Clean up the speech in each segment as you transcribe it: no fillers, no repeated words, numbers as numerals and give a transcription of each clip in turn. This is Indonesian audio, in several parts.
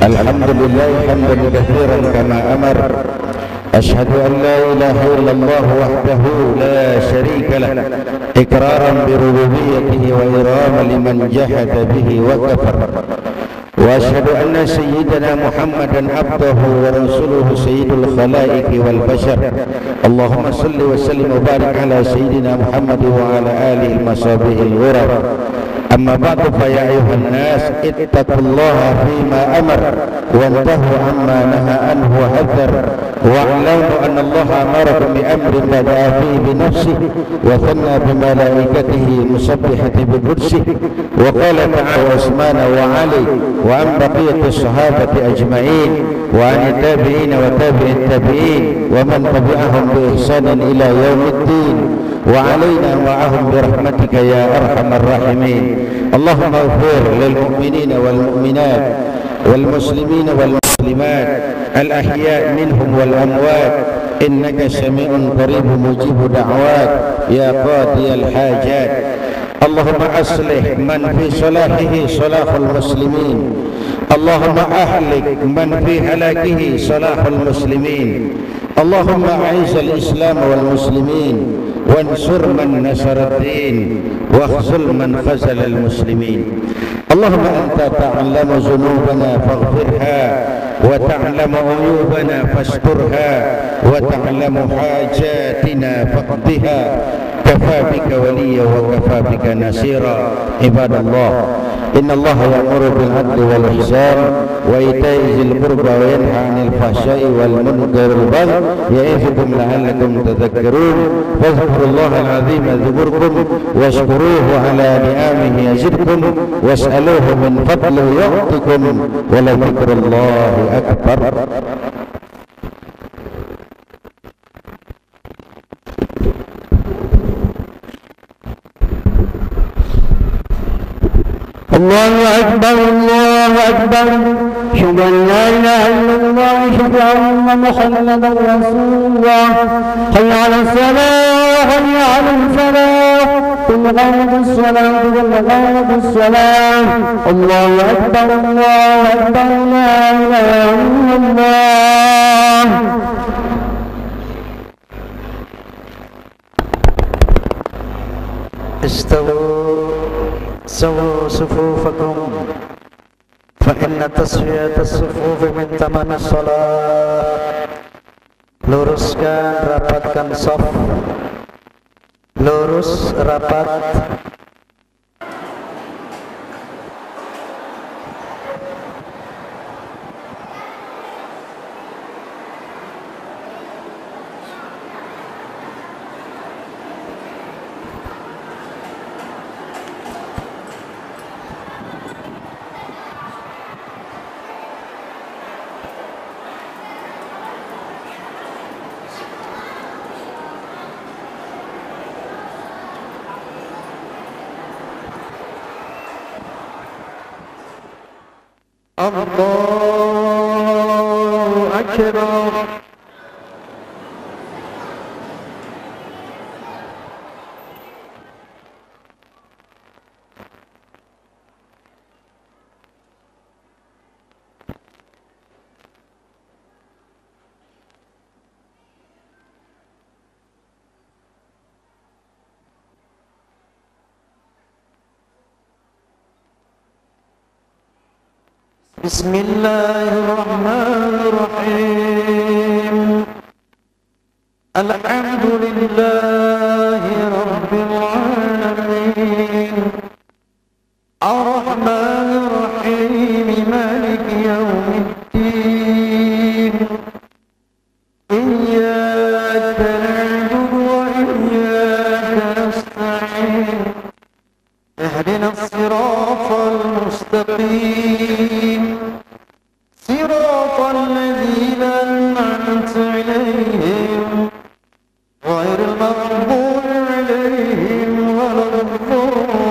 الحمد لله حمدا كثيرا كما أمر. أشهد أن لا إله إلا الله وحده لا شريك له إقرارا بربوبيته وإراما لمن جحد به وكفر. وأشهد أن سيدنا محمدا عبده ورسوله سيد الخلائق والبشر. اللهم صل وسلم وبارك على سيدنا محمد وعلى آله المصابيح الغرر. أما بعد فيا أيها الناس اتقوا الله فيما أمر وانتهوا عما نهى عنه وحذر، واعلموا أن الله أمركم بأمر بدأ فيه بنفسه وثنى بملائكته المسبحة بقدسه، وقال تعالى عثمان وعلي وعن بقية الصحابة أجمعين وعن التابعين وتابع التابعين ومن تبعهم بإحسان إلى يوم الدين، وعلينا معهم برحمتك يا أرحم الراحمين. اللهم اغفر للمؤمنين والمؤمنات والمسلمين والمسلمات الأحياء منهم والأموات، إنك سميع قريب مجيب دعوات يا قاضي الحاجات. اللهم أصلح من في صلاحه صلاح المسلمين، اللهم أهلك من في هلاكه صلاح المسلمين. اللهم أعز الإسلام والمسلمين وانصر من نصر الدين واخذل من خذل المسلمين. اللهم أنت تعلم ذنوبنا فاغفرها، وتعلم عيوبنا فاسترها، وتعلم حاجاتنا فاقضها. كفى بك وليا وكفى بك نصيرا. عباد الله، إن الله يأمر بالعدل والإحسان وإيتاء ذي القربى وينهى عن الفحشاء والمنكر والبغي يعظكم لعلكم تذكرون. فاذكروا الله العظيم يذكركم واشكروه على نعمه يزدكم واسألوه من فضله يعطكم ولذكر الله أكبر. الله أكبر الله أكبر. أشهد أن لا إله إلا الله أشهد أن محمدا رسول الله. حي على الصلاة حي على الفلاح قل قامت الصلاة قل قامت الصلاة. الله أكبر الله أكبر لا إله إلا الله. سووا صفوفكم فإن تسوية الصفوف من تمام الصلاة. Luruskan, rapatkan saf. Lurus, rapat. Allahu Akbar. بسم الله الرحمن الرحيم. الحمد لله رب العالمين الرحمن الرحيم مالك يوم الدين. إياك نعبد وإياك نستعين. اهدنا الصراط المستقيم صراط الذين أنعمت عليهم غير المغضوب عليهم ولا الضالين.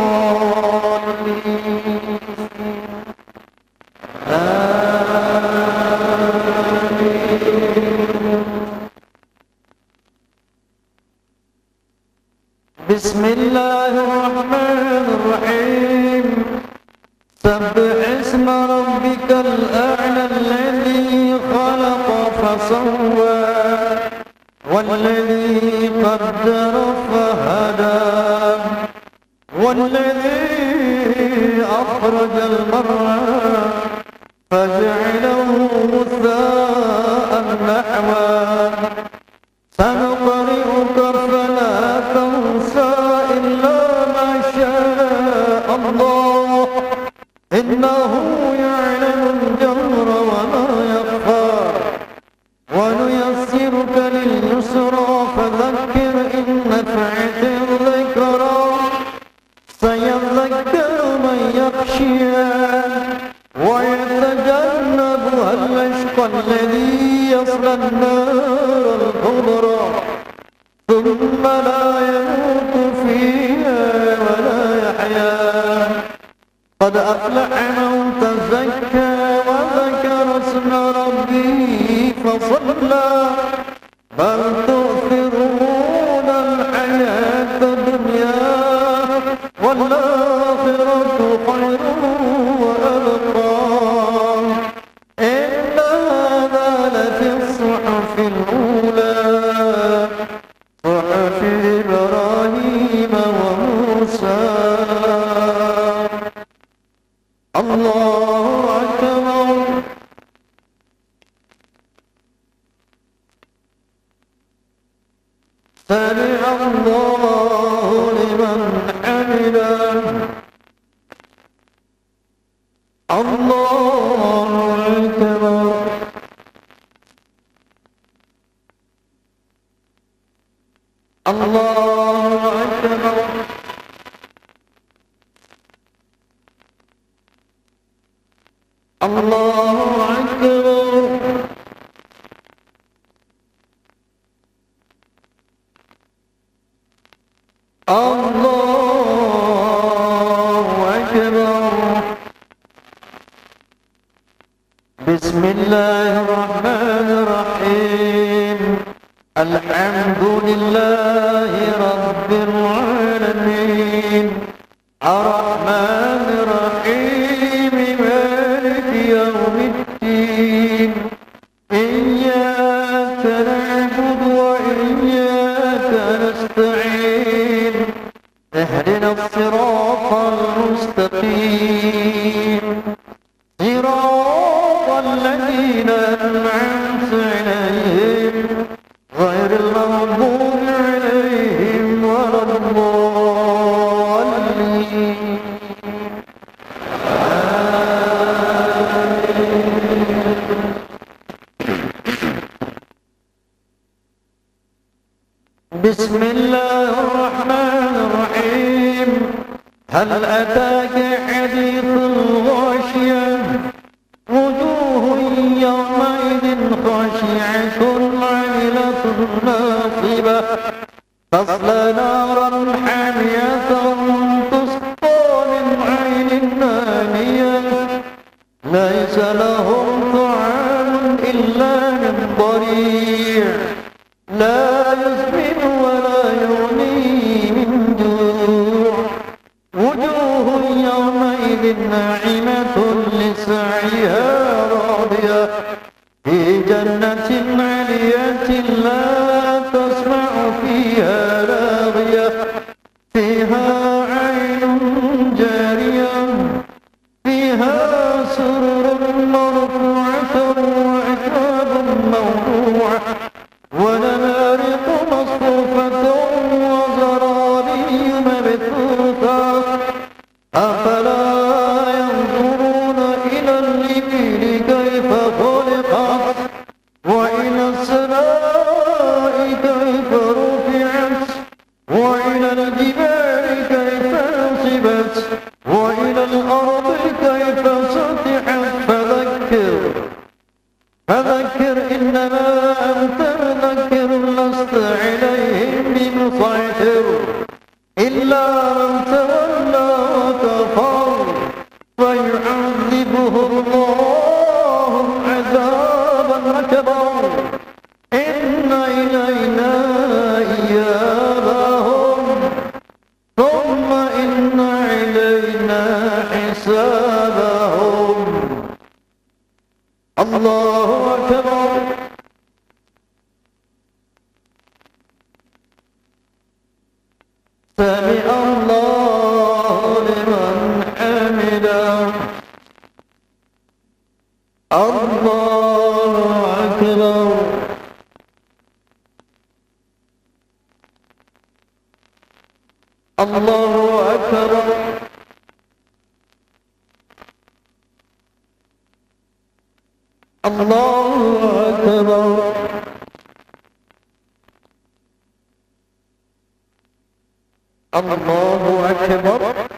آمين. بسم الله الرحمن الرحيم. سبح اسم ربك الأعلى لا يموت فيها ولا يحيا قد أفلح من تزكى وذكر اسم ربه فصلى بل تؤثرون الحياة الدنيا والآخرة خير وأبقى إن هذا لفي الصحف الأولى صحف إبراهيم وموسى الله أكبر سمع الله لمن حمده الله أكبر الله أكبر الله أكبر الله أكبر بسم الله الرحمن الرحيم الحمد لله رب العالمين الرحمن الرحيم مالك يوم الدين إياك نعبد وإياك نستعين اهدنا الصراط المستقيم صراط الذين أنعمت عليهم غير المغضوب عليهم ولا الضالين بسم الله الرحمن الرحيم هل أتاك حديث الغاشية وجوه يومئذ خاشعة عاملة ناصبة تصلى نارا حامية تسقى من عين آنية ليس لهم طعام إلا من ضريع لا يسمن ولا يغني من جوع وجوه يومئذ ناعمة لسعيها راضية في جنة عالية لا تسمع فيها لاغية فيها عين جارية فيها سرر مرفوعة وأكواب موضوعة ونمارق مصفوفة وزرابي مبثوثة أفلا ينظرون إلى الإبل كيف خلقت وإلى السماء كيف رفعت وإلى الجبال كيف نصبت وإلى الأرض كيف سطحت فذكر إنما أنت مذكر لست عليهم بمسيطر إلا من تولى وكفر فيعذبه الله عذابا أكبر إن إلينا إيابهم ثم إن علينا حسابهم الله أكبر سمع الله لمن حمده الله أكبر الله أكبر الله أكبر الله أكبر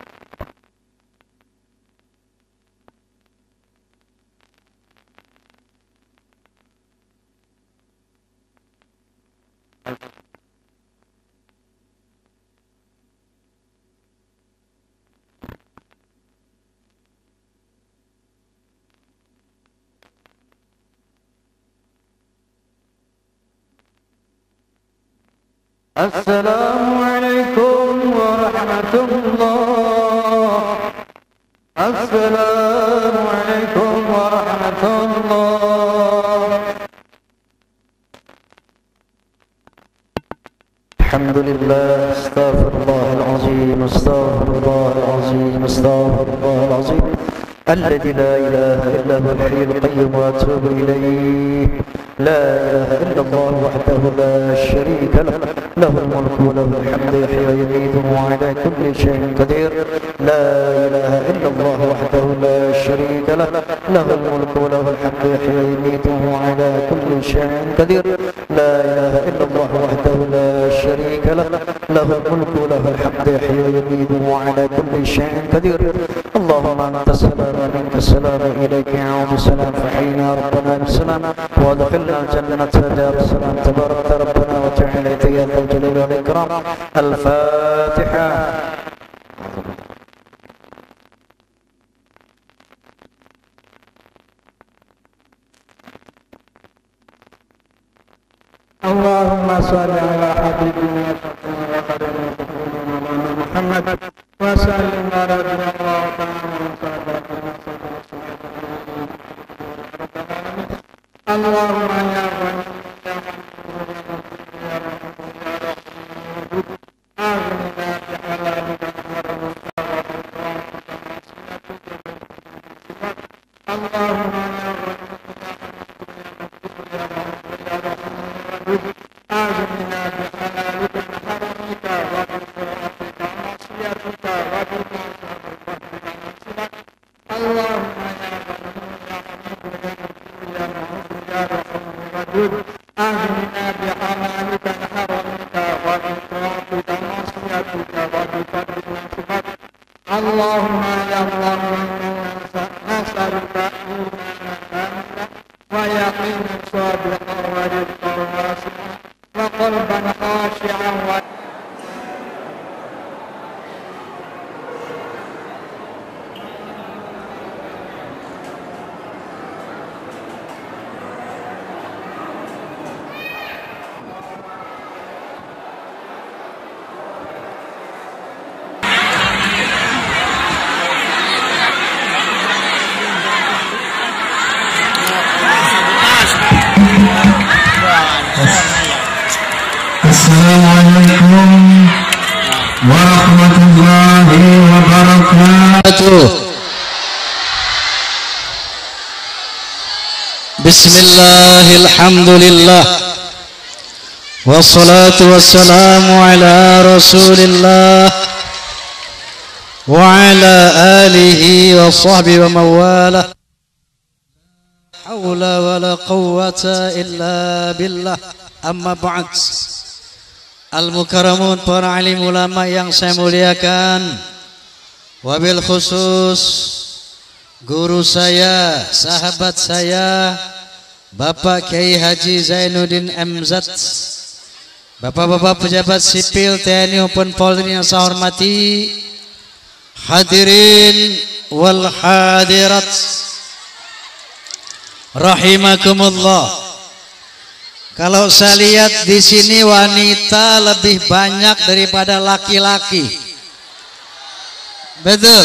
Assalamualaikum warahmatullah. Assalamualaikum warahmatullah. Alhamdulillah, astaghfirullahalazim, astaghfirullahalazim, astaghfirullahalazim. الذي لا إله إلا هو الحي القيوم وأتوب إليه. لا إله إلا الله وحده لا شريك له، له الملك وله الحمد يحيي ويميت وعلى كل شيء قدير. لا إله إلا الله وحده لا شريك له، له الملك وله الحمد يحيي ويميت وعلى كل شيء قدير. لا إله إلا الله وحده لا شريك له، له الملك وله الحمد يحيي ويميت وعلى كل شيء قدير. اللهم أنت السلام ومنك السلام، إليك يعود السلام، فحينا ربنا بالسلام وادخلنا الجنة دار السلام. تبارك ربنا وتعالى يا ذا الجلال والإكرام. الفاتحة. اللهم صل على حبيبنا محمد وسلم رضي الله تعالى اللهم يا غني يا أغننا بحلالك اللهم يا أغننا بحلالك عن حرامك وبطاعتك عن معصيتك اللهم يا غني يا حميد يا مغفور يا رحيم ودود أغننا بحلالك عن حرامك وبطاعتك عن معصيتك وبفضلك عن اللهم يا الله نسألك إيمانا كاملا ويقينا صادقا ورزقا واسعا وقلبا خاشعا Assalamualaikum warahmatullahi wabarakatuh. Bismillahirrahmanirrahim. Wassalatu wassalamu ala rasulillah wa ala alihi wa sahbihi wa mawalah. Hawla wa la quwwata illa billah. Amma ba'd. Al-Mukaramun, para alim ulama yang saya muliakan, wabil khusus guru saya, sahabat saya, Bapak Kiai Haji Zainuddin MZ, Bapak-bapak pejabat sipil TNI maupun Polri yang saya hormati, hadirin wal hadirat rahimakumullah. Kalau saya lihat di sini wanita lebih banyak daripada laki-laki. Betul.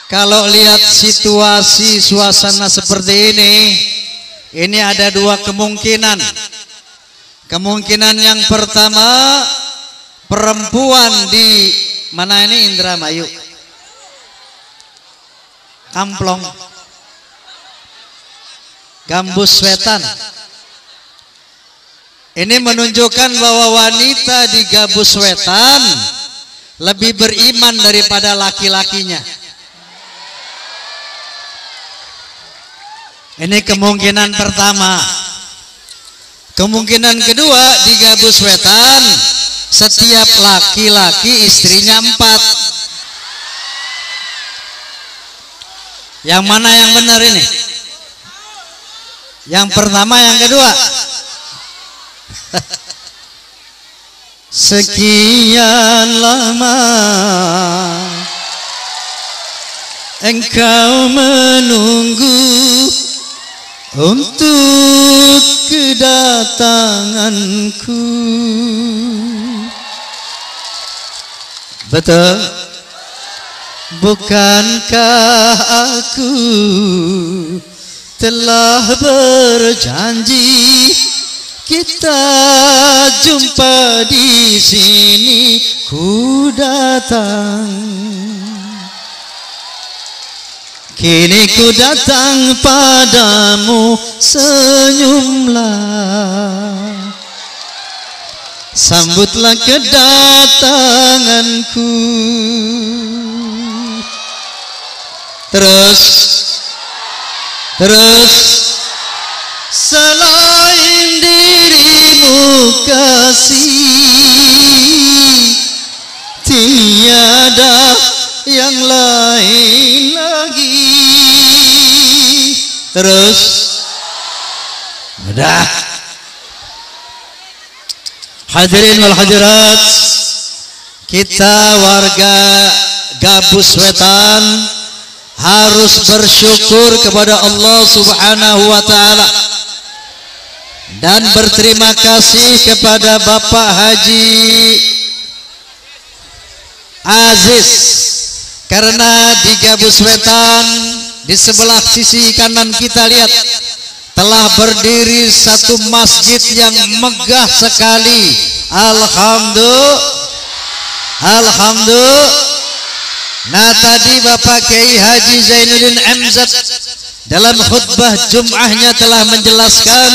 Kalau lihat situasi suasana seperti ini ada dua kemungkinan. Kemungkinan yang pertama, perempuan di mana ini, Indramayu, Amplong, Gambus Wetan. Ini menunjukkan bahwa wanita di Gambus Wetan lebih beriman daripada laki-lakinya. Ini kemungkinan pertama. Kemungkinan kedua, di Gambus Wetan setiap laki-laki istrinya 4. Yang mana yang benar ini? Yang pertama, yang kedua? Sekian lama engkau menunggu untuk kedatanganku. Betul? Bukankah aku telah berjanji kita jumpa di sini, ku datang. Kini ku datang padamu, senyumlah, sambutlah kedatanganku. Terus selain dirimu kasih, tiada yang lain lagi. Terus udah. Hadirin wal hadirat, kita warga Gabus Wetan harus bersyukur kepada Allah Subhanahu wa taala dan berterima kasih kepada Bapak Haji Aziz, karena di Gabus Wetan di sebelah sisi kanan kita lihat telah berdiri satu masjid yang megah sekali. Alhamdulillah. Nah, tadi Bapak Kiai Haji Zainuddin MZ dalam khutbah Jum'ahnya telah menjelaskan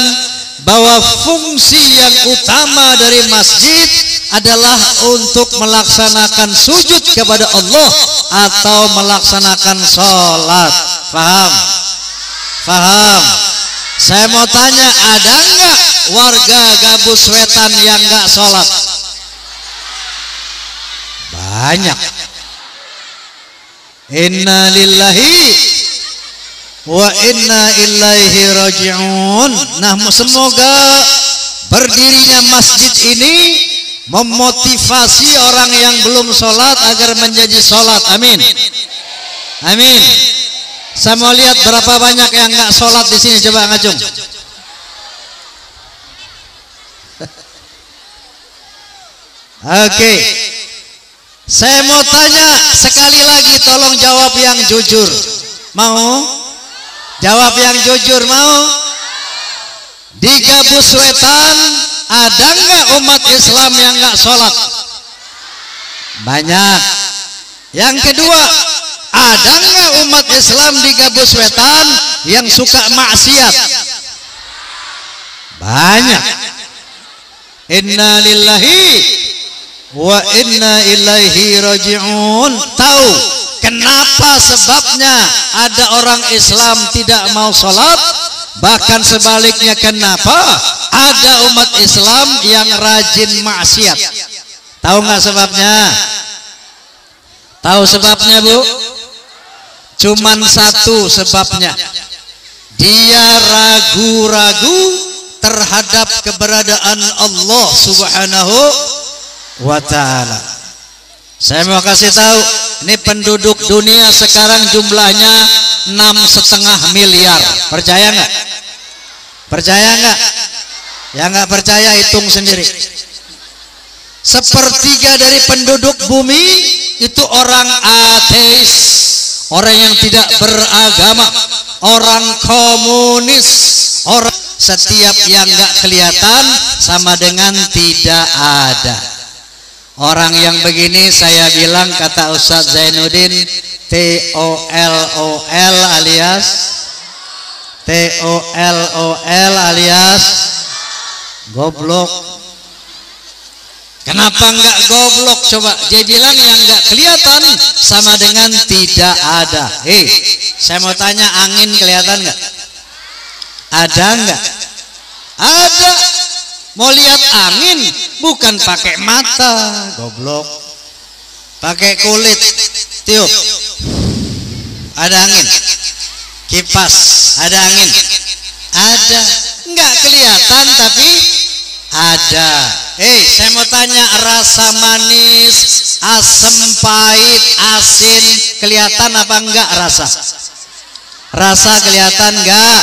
bahwa fungsi yang utama dari masjid adalah untuk melaksanakan sujud kepada Allah atau melaksanakan sholat. Faham? Saya mau tanya, ada nggak warga Gabus Wetan yang nggak sholat? Banyak. Inna lillahi wa inna ilaihi raji'un. Nah, semoga berdirinya masjid ini memotivasi orang yang belum sholat agar menjadi sholat. Amin. Saya mau lihat berapa banyak yang nggak sholat di sini. Coba ngacung. Oke. Saya mau tanya sekali lagi, tolong jawab yang jujur. Mau? Jawab yang jujur, mau? Di Gabus Wetan ada nggak umat Islam yang nggak sholat? Banyak. Yang kedua, ada nggak umat Islam di Gabus Wetan yang suka maksiat? Banyak. Inna lillahi wa inna ilaihi raji'un. Tahu kenapa sebabnya ada orang Islam tidak mau sholat? Bahkan sebaliknya, kenapa ada umat Islam yang rajin maksiat? Tahu nggak sebabnya? Tahu sebabnya, Bu? Cuman satu sebabnya. Dia ragu-ragu terhadap keberadaan Allah Subhanahu wa ta'ala. Saya mau kasih tahu, ini penduduk dunia sekarang jumlahnya 6,5 miliar. Percaya nggak? Percaya nggak? Yang nggak percaya hitung sendiri. Sepertiga dari penduduk bumi itu orang ateis, orang yang tidak beragama, orang komunis, orang setiap yang nggak kelihatan sama dengan tidak ada. Orang yang begini saya bilang, kata Ustadz Zainuddin, TOLOL alias goblok. Kenapa enggak goblok? Coba dia bilang yang enggak kelihatan sama dengan tidak ada. Saya mau tanya, angin kelihatan enggak? Ada enggak? Ada. Mau lihat angin bukan pakai mata, goblok. Pakai kulit. Tiup. Ada angin. Kipas, ada angin. Ada. Enggak kelihatan tapi ada. Saya mau tanya, rasa manis, asam, pahit, asin kelihatan apa enggak rasa? Rasa kelihatan enggak?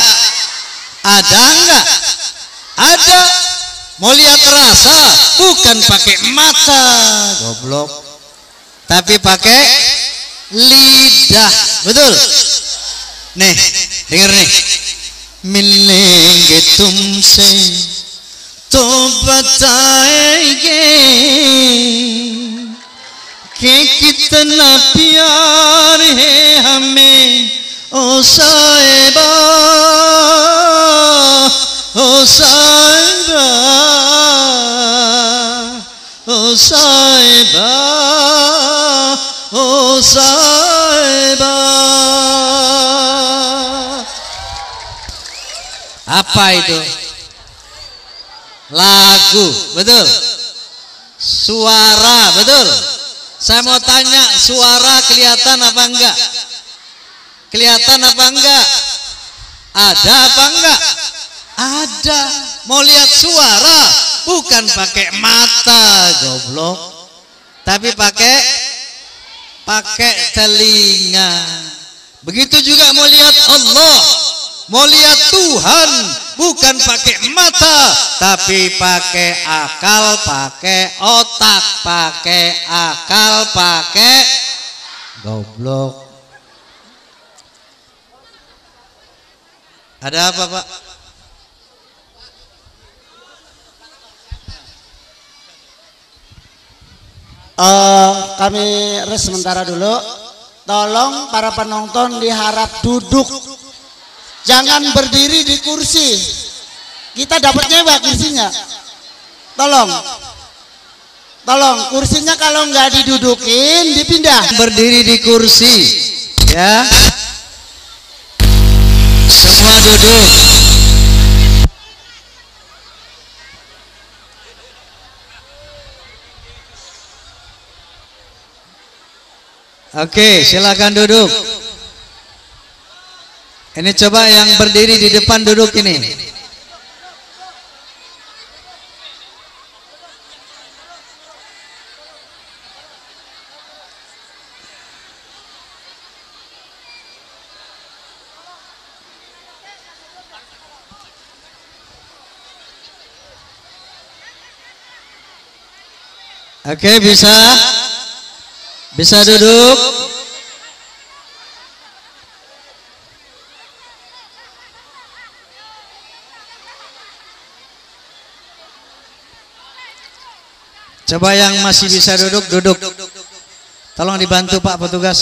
Ada enggak? Ada. Mau lihat rasa bukan pakai mata, goblok, tapi pakai lidah. Betul? Nih, dengar nih. मिलेंगे तुमसे तो बताएंगे कि कितना प्यार है हमें ओ साहिबा, ओ साहिबा, ओ साहिबा, ओ साहिबा. Apa itu? Lagu, betul? Suara, betul? Saya mau tanya, suara kelihatan apa enggak? Kelihatan apa enggak? Ada apa enggak? Ada. Mau lihat suara bukan pakai mata, goblok, tapi pakai telinga. Begitu juga mau lihat Allah, mau lihat Tuhan bukan pakai mata tapi pakai akal, pakai otak, pakai akal, pakai goblok. Ada apa, Pak? Kami rest sementara dulu. Tolong para penonton diharap duduk, jangan berdiri di kursi. Kita dapat nyewa kursinya. Tolong kursinya kalau nggak didudukin dipindah. Berdiri di kursi, ya. Semua duduk. Oke, silakan duduk. Ini coba yang berdiri di depan duduk ini. Oke, bisa duduk. Coba yang masih bisa duduk. Tolong dibantu Pak petugas.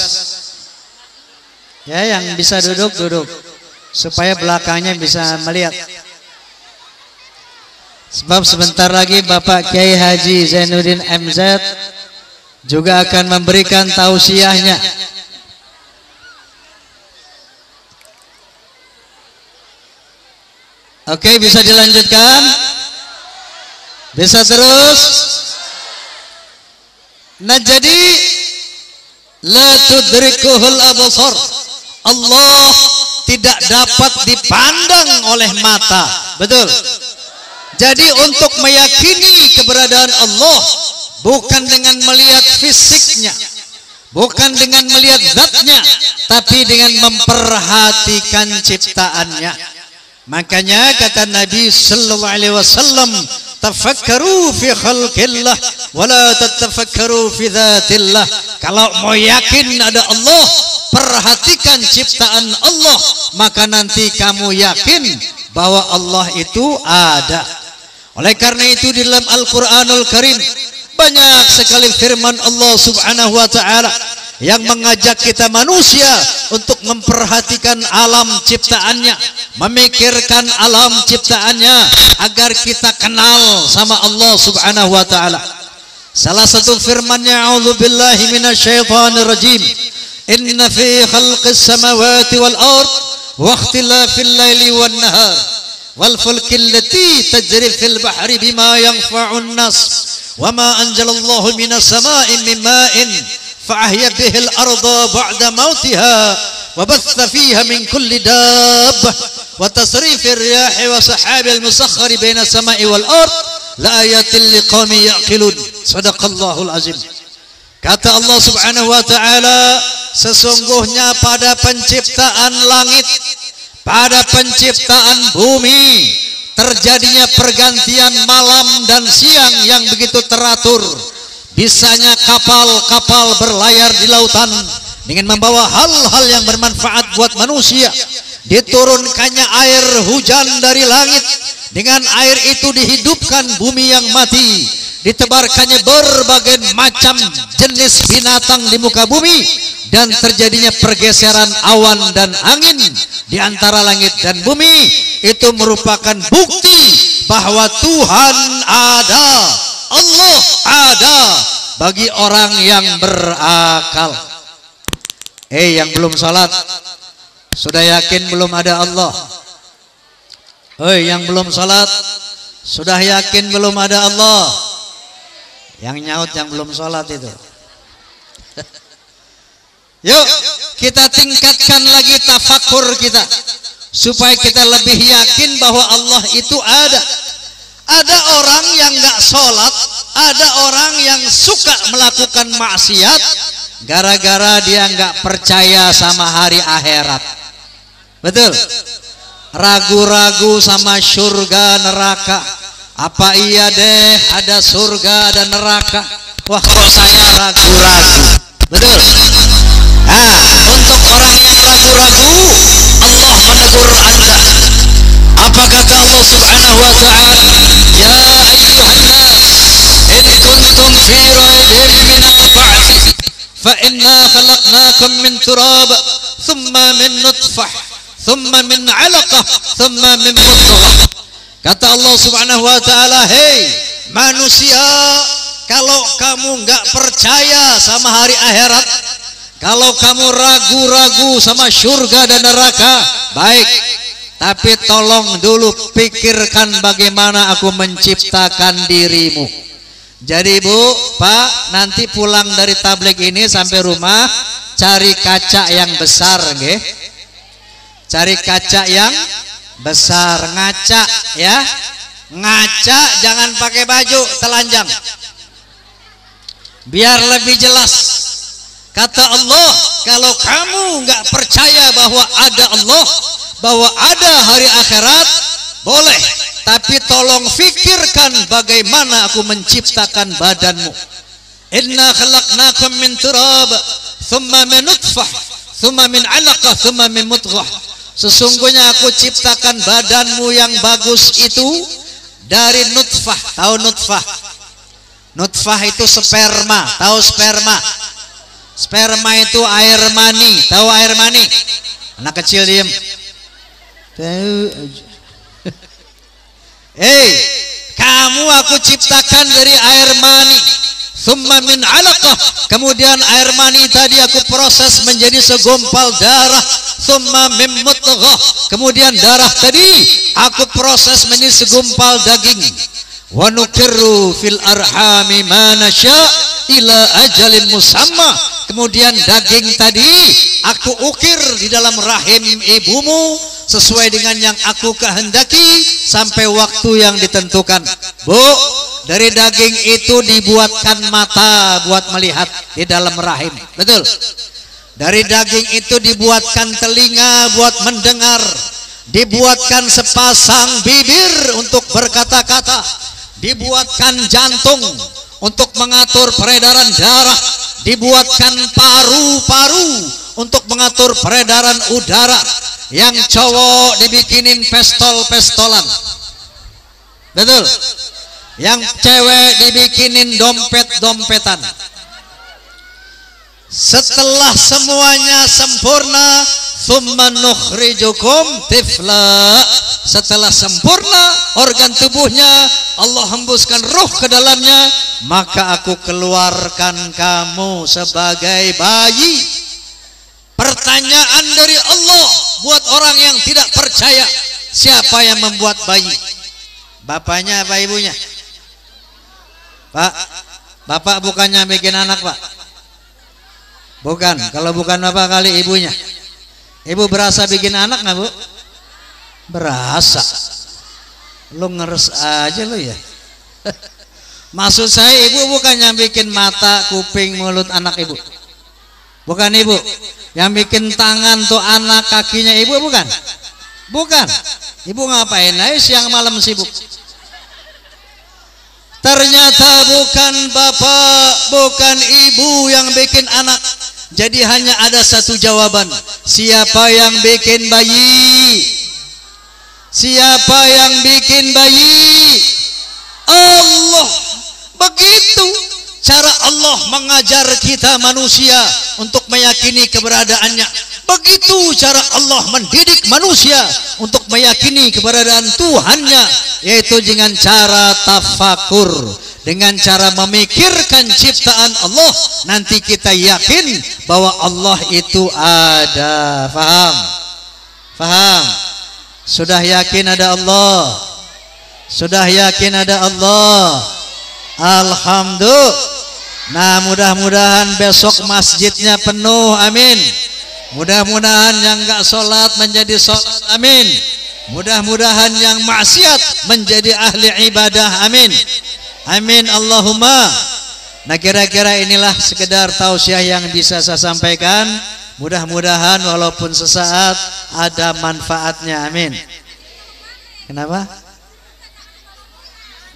Ya, yang bisa duduk supaya belakangnya bisa melihat. Sebab sebentar lagi Bapak Kiai Haji Zainuddin MZ juga akan memberikan tausiahnya. Oke, bisa dilanjutkan? Bisa terus? Nah, jadi la tudrikuhul absar. Allah tidak dapat dipandang oleh mata. Betul? Jadi untuk meyakini keberadaan Allah bukan dengan melihat fisiknya, bukan dengan melihat zatnya, tapi dengan memperhatikan ciptaannya. Makanya kata Nabi sallallahu alaihi wasallam, tafakkaru fi khalqillah wala tatafakkaru fi dzatillah. Kalau mau yakin ada Allah, perhatikan ciptaan Allah, maka nanti kamu yakin bahwa Allah itu ada. Oleh karena itu di dalam Al-Qur'anul Karim banyak sekali firman Allah Subhanahu wa taala yang mengajak kita manusia untuk memperhatikan alam ciptaannya, memikirkan alam ciptaannya agar kita kenal sama Allah Subhanahu wa taala. Salah satu firman-Nya, a'udzubillahi minasyaitonir rajim. Inna fi khalqis samawati wal ard wa ikhtilafil laili wan nahar wal fulki allati tajri fil bahri bima yanfa'un nas wa ma anzalallahu minas sama'i min ma'in fa ahya bihil arda ba'da mautiha wa batha fiha min kulli dabbah wa tasrifir riyahi wa sahabil musakhkhari baina sama'i wal ard la ayatin liqaumin yaqilun. Sadaqallahul azim. Kata Allah Subhanahu wa taala, sesungguhnya pada penciptaan langit, pada penciptaan bumi terjadinya pergantian malam dan siang yang begitu teratur, bisanya kapal-kapal berlayar di lautan dengan membawa hal-hal yang bermanfaat buat manusia, diturunkannya air hujan dari langit, dengan air itu dihidupkan bumi yang mati, ditebarkannya berbagai macam jenis binatang di muka bumi, dan terjadinya pergeseran awan dan angin di antara langit dan bumi. Itu merupakan bukti bahwa Tuhan ada, Allah ada bagi orang yang berakal. Yang belum salat, sudah yakin belum ada Allah? Yang belum salat, sudah yakin belum ada Allah? Yang nyaut yang belum salat itu. Yuk kita tingkatkan lagi tafakur kita, supaya kita lebih yakin bahwa Allah itu ada. Ada orang yang nggak sholat, ada orang yang suka melakukan maksiat gara-gara dia nggak percaya sama hari akhirat. Betul? Ragu-ragu sama surga neraka. Apa iya deh ada surga dan neraka? Wah, kok saya ragu-ragu. Betul? Untuk orang yang ragu-ragu, Allah menegur Anda. Apa kata Allah Subhanahu wa ta'ala? Ya ayyuhan nas, in kuntum fi raibin min al-ba'ts, fa inna khalaqnakum min turab, thumma min nutfah, thumma min 'alaqah, thumma min mudghah. Kata Allah Subhanahu wa ta'ala, hei manusia, kalau kamu enggak percaya sama hari akhirat, kalau kamu ragu-ragu sama surga dan neraka, baik, tapi tolong dulu pikirkan bagaimana aku menciptakan dirimu. Jadi Bu, Pak, nanti pulang dari tabligh ini sampai rumah cari kaca yang besar, nggih. Cari kaca yang besar, ngaca ya. Ngaca jangan pakai baju telanjang. Biar lebih jelas. Kata Allah, kalau kamu nggak percaya bahwa ada Allah, bahwa ada hari akhirat, boleh, tapi tolong fikirkan bagaimana aku menciptakan badanmu. Inna khalaqnakum min turab, thumma min nutfah, thumma min 'alaqah, thumma min mudghah. Sesungguhnya aku ciptakan badanmu yang bagus itu dari nutfah. Tahu nutfah? Nutfah itu sperma. Tahu sperma? Sperma itu air mani. Tahu air mani? Anak kecil diem. Tahu aja. Kamu aku ciptakan dari air mani. Thumma min 'alaqah. Kemudian air mani tadi aku proses menjadi segumpal darah. Thumma min mudghah. Kemudian darah tadi aku proses menjadi segumpal daging. Wa nukirru fil arhami ma nasya ila ajalin musamma. Kemudian daging tadi aku ukir di dalam rahim ibumu sesuai dengan yang aku kehendaki sampai waktu yang ditentukan. Bu, dari daging itu dibuatkan mata buat melihat di dalam rahim. Betul? Dari daging itu dibuatkan telinga buat mendengar, dibuatkan sepasang bibir untuk berkata-kata, dibuatkan jantung untuk mengatur peredaran darah, dibuatkan paru-paru untuk mengatur peredaran udara. Yang cowok dibikinin pestol-pestolan. Betul? Yang cewek dibikinin dompet-dompetan. Setelah semuanya sempurna, thumma nukhrijukum tifla. Setelah sempurna organ tubuhnya, Allah hembuskan ruh ke dalamnya, maka aku keluarkan kamu sebagai bayi. Pertanyaan dari Allah buat orang yang tidak percaya, siapa yang membuat bayi? Bapaknya apa ibunya? Pak, bapak bukannya bikin anak, Pak? Bukan. Kalau bukan bapak kali ibunya. Ibu berasa bikin anak nggak, Bu? Berasa. Lu ngeres aja lu ya. Maksud saya ibu bukannya bikin mata, kuping, mulut anak ibu. Bukan ibu. Yang bikin tangan tuh anak, kakinya ibu bukan? Bukan. Ibu ngapain? Siang malam sibuk. Ternyata bukan bapak, bukan ibu yang bikin anak. Jadi hanya ada satu jawaban. Siapa yang bikin bayi? Siapa yang bikin bayi? Allah. Begitu cara Allah mengajar kita manusia untuk meyakini keberadaannya. Begitu cara Allah mendidik manusia untuk meyakini keberadaan Tuhannya, yaitu dengan cara tafakur, dengan cara memikirkan ciptaan Allah. Nanti kita yakin bahwa Allah itu ada. Faham? Faham? Sudah yakin ada Allah? Sudah yakin ada Allah? Alhamdulillah. Nah, mudah-mudahan besok masjidnya penuh. Amin. Mudah-mudahan yang enggak sholat menjadi sholat. Amin. Mudah-mudahan yang maksiat menjadi ahli ibadah. Amin. Amin Allahumma. Nah, kira-kira inilah sekedar tausiah yang bisa saya sampaikan. Mudah-mudahan walaupun sesaat ada manfaatnya. Amin. Kenapa?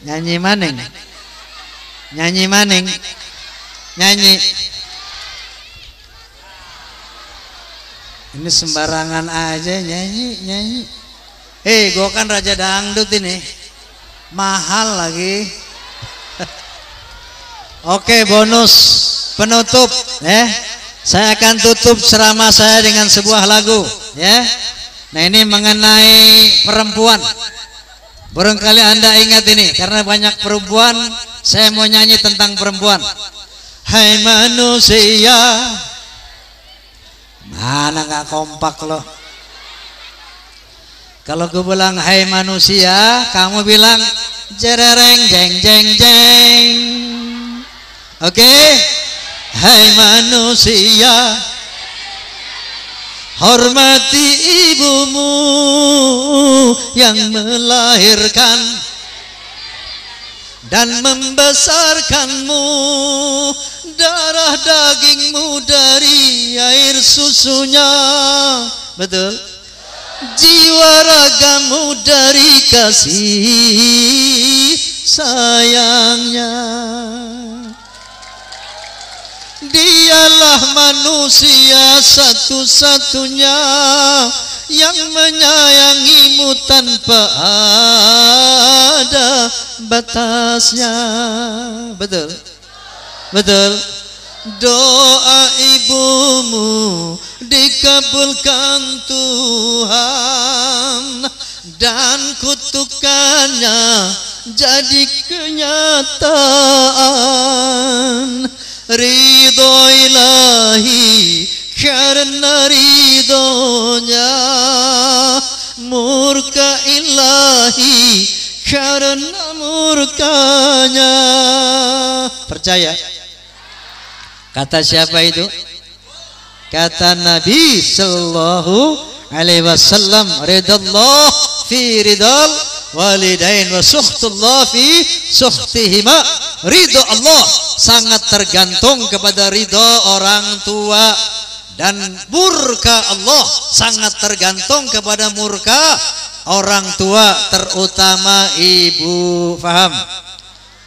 Nyanyi maning. Nyanyi maning. Nyanyi. Ini sembarangan aja nyanyi. Gue kan raja dangdut ini. Mahal lagi. Oke, bonus penutup saya akan tutup ceramah saya dengan sebuah lagu ya. Nah, ini mengenai perempuan. Barangkali Anda ingat ini karena banyak perempuan, saya mau nyanyi tentang perempuan. Hai manusia. Mana gak kompak loh. Kalau gue bilang hai manusia, kamu bilang jerereng jeng jeng jeng. Oke? Hai manusia, hormati ibumu yang melahirkan dan membesarkanmu, darah dagingmu dari air susunya, betul? Jiwa ragamu dari kasih sayangnya. Dialah manusia satu-satunya yang menyayangimu tanpa ada batasnya. Betul? Betul? Doa ibumu dikabulkan Tuhan dan kutukannya jadi kenyataan. Ridho ilahi karena ridhonya, murka ilahi karena murkanya. Percaya? Kata siapa itu? Kata Nabi sallallahu alaihi wasallam, ridallah fi ridal walidain wa sukhtullah fi sukhtihima. Ridho Allah sangat tergantung kepada ridho orang tua, dan murka Allah sangat tergantung kepada murka orang tua, terutama ibu. Paham?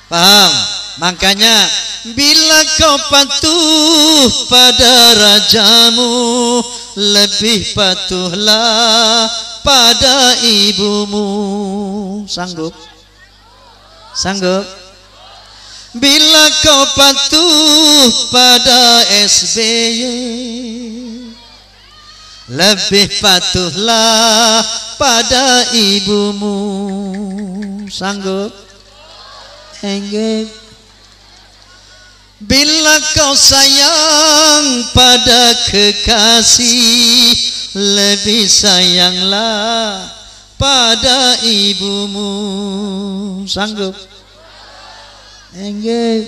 Paham? Makanya bila kau patuh pada rajamu, lebih patuhlah pada ibumu. Sanggup? Sanggup? Bila kau patuh pada SBY, lebih patuhlah pada ibumu. Sanggup? Enggak. Bila kau sayang pada kekasih, lebih sayanglah pada ibumu. Sanggup? Enggak.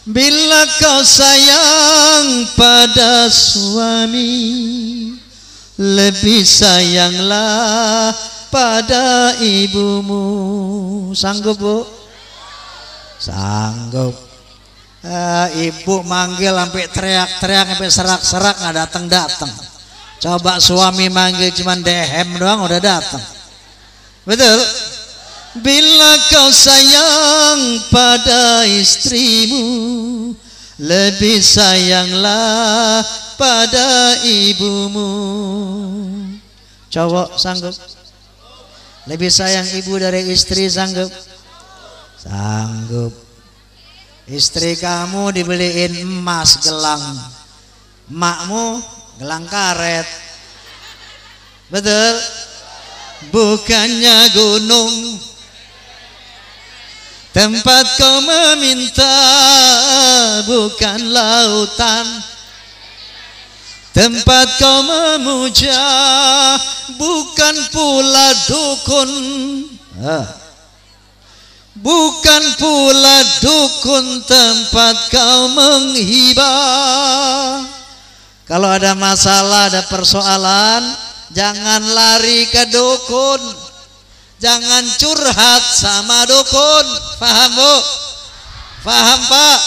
Bila kau sayang pada suami, lebih sayanglah pada ibumu. Sanggup, Bu? Sanggup. Ibu manggil sampai teriak-teriak, sampai serak-serak nggak datang-datang. Coba suami manggil cuman dehem doang udah datang. Betul? Bila kau sayang pada istrimu, lebih sayanglah pada ibumu. Cowok sanggup? Lebih sayang ibu dari istri sanggup? Sanggup. Istri kamu dibeliin emas gelang, makmu gelang karet. Betul? Bukannya gunung tempat kau meminta, bukan lautan tempat kau memuja, bukan pula dukun, bukan pula dukun tempat kau menghibah. Kalau ada masalah, ada persoalan, jangan lari ke dukun, jangan curhat sama dukun. Paham Bu? Paham Pak?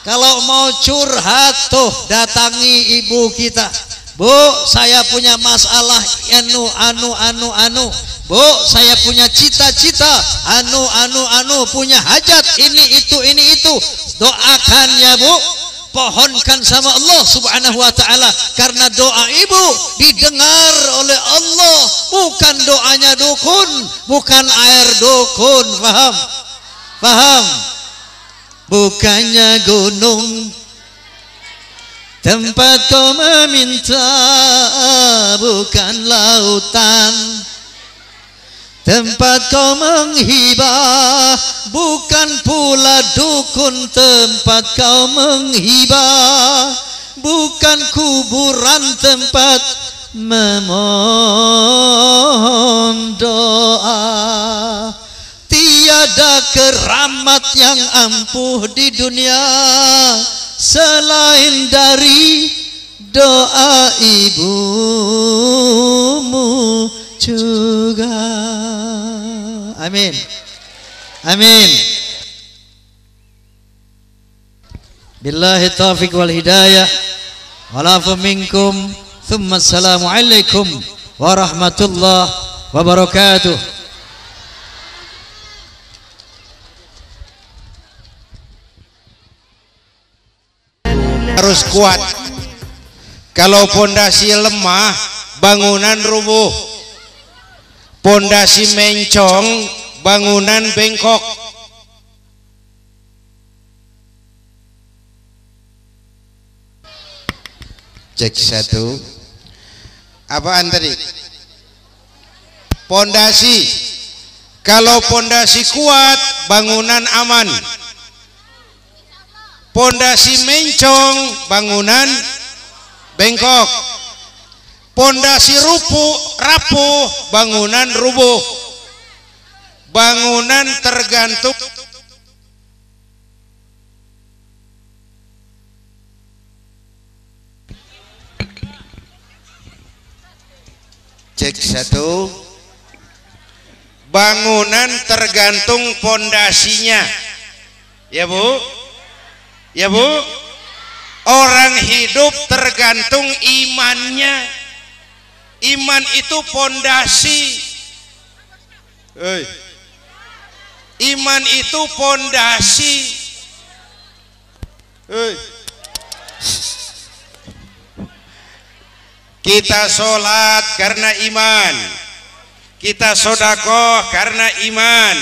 Kalau mau curhat tuh datangi ibu kita. Bu, saya punya masalah anu. Bu, saya punya cita-cita anu, punya hajat ini itu. Doakan ya Bu. Pohonkan sama Allah Subhanahu wa ta'ala, karena doa ibu didengar oleh Allah, bukan doanya dukun, bukan air dukun. Paham? Paham? Bukannya gunung tempat kau meminta, bukan lautan tempat kau menghibah, bukan pula dukun tempat kau menghibah, bukan kuburan tempat memohon doa. Tiada keramat yang ampuh di dunia selain dari doa ibumu juga. Amin. Amin. Billahi taufiq wal hidayah. Walafu minkum. Thumma assalamualaikum warahmatullahi wabarakatuh. Harus kuat. Kalau pondasi lemah, bangunan rubuh. Pondasi mencong, bangunan bengkok. Cek satu. Apaan tadi? Pondasi. Kalau pondasi kuat, bangunan aman. Pondasi mencong, bangunan bengkok. Pondasi rapuh, bangunan rubuh. Bangunan tergantung cek satu. Bangunan tergantung pondasinya. Ya Bu? Ya Bu? Orang hidup tergantung imannya. Iman itu pondasi. Iman itu pondasi. Kita sholat karena iman, kita sodakoh karena iman,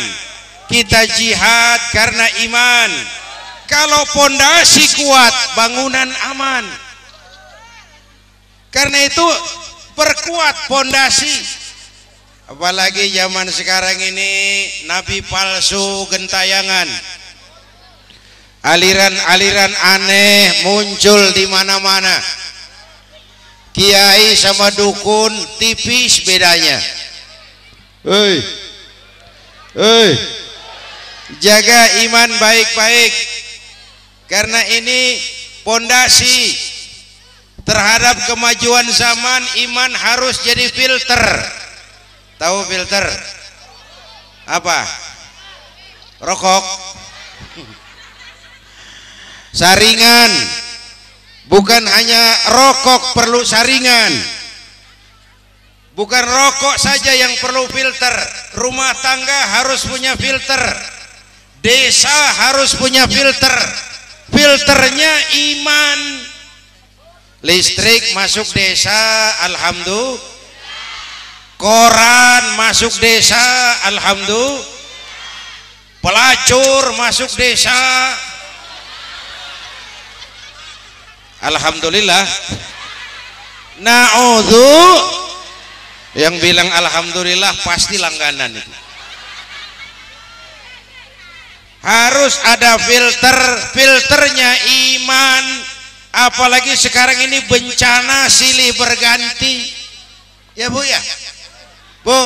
kita jihad karena iman. Kalau pondasi kuat, bangunan aman. Karena itu perkuat pondasi. Apalagi zaman sekarang ini nabi palsu gentayangan, aliran-aliran aneh muncul di mana-mana. Kiai sama dukun tipis bedanya. Jaga iman baik-baik, karena ini pondasi terhadap kemajuan zaman. Iman harus jadi filter. Tahu filter apa? Rokok, saringan. Bukan hanya rokok perlu saringan, Bukan rokok saja yang perlu filter, rumah tangga harus punya filter, desa harus punya filter. Filternya iman. Listrik masuk desa, alhamdulillah. Koran masuk desa, alhamdulillah. Pelacur masuk desa, alhamdulillah. Na'udzu. Yang bilang alhamdulillah pasti langganan itu. Harus ada filter, filternya iman. Apalagi sekarang ini bencana silih berganti. Ya Bu ya. Bu,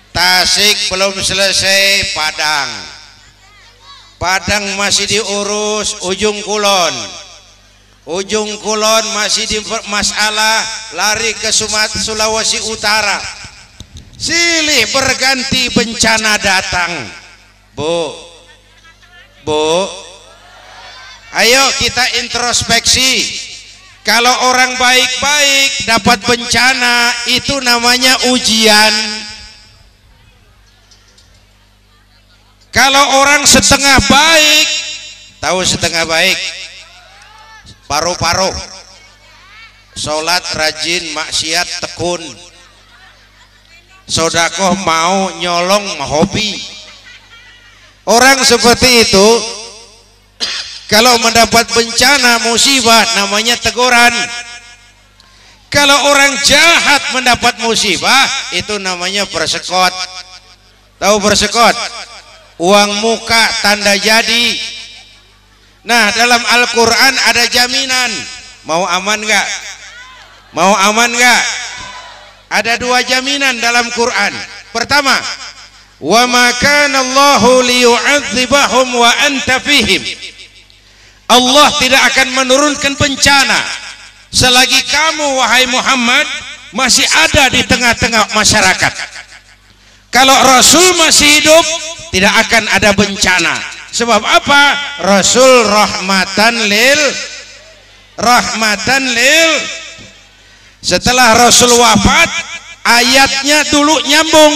Tasik belum selesai, Padang. Padang masih diurus, Ujung Kulon. Ujung Kulon masih di masalah, lari ke Sulawesi Utara. Silih berganti bencana datang. Bu, ayo kita introspeksi. Kalau orang baik-baik dapat bencana, itu namanya ujian. Kalau orang setengah baik, tahu setengah baik? Paruh-paruh, sholat rajin, maksiat tekun, sodakoh mau, nyolong hobi. Orang seperti itu kalau mendapat bencana musibah namanya teguran. Kalau orang jahat mendapat musibah itu namanya persekot. Tahu persekot? Uang muka tanda jadi. Nah, dalam Al-Quran ada jaminan. Mau aman gak? Mau aman gak? Ada dua jaminan dalam Quran. Pertama, wa ma kana Allahu liyu'adzibahum wa anta fihim. Allah tidak akan menurunkan bencana selagi kamu wahai Muhammad masih ada di tengah-tengah masyarakat. Kalau Rasul masih hidup, tidak akan ada bencana. Sebab apa? Rasul rahmatan lil. Setelah Rasul wafat, ayatnya dulu nyambung.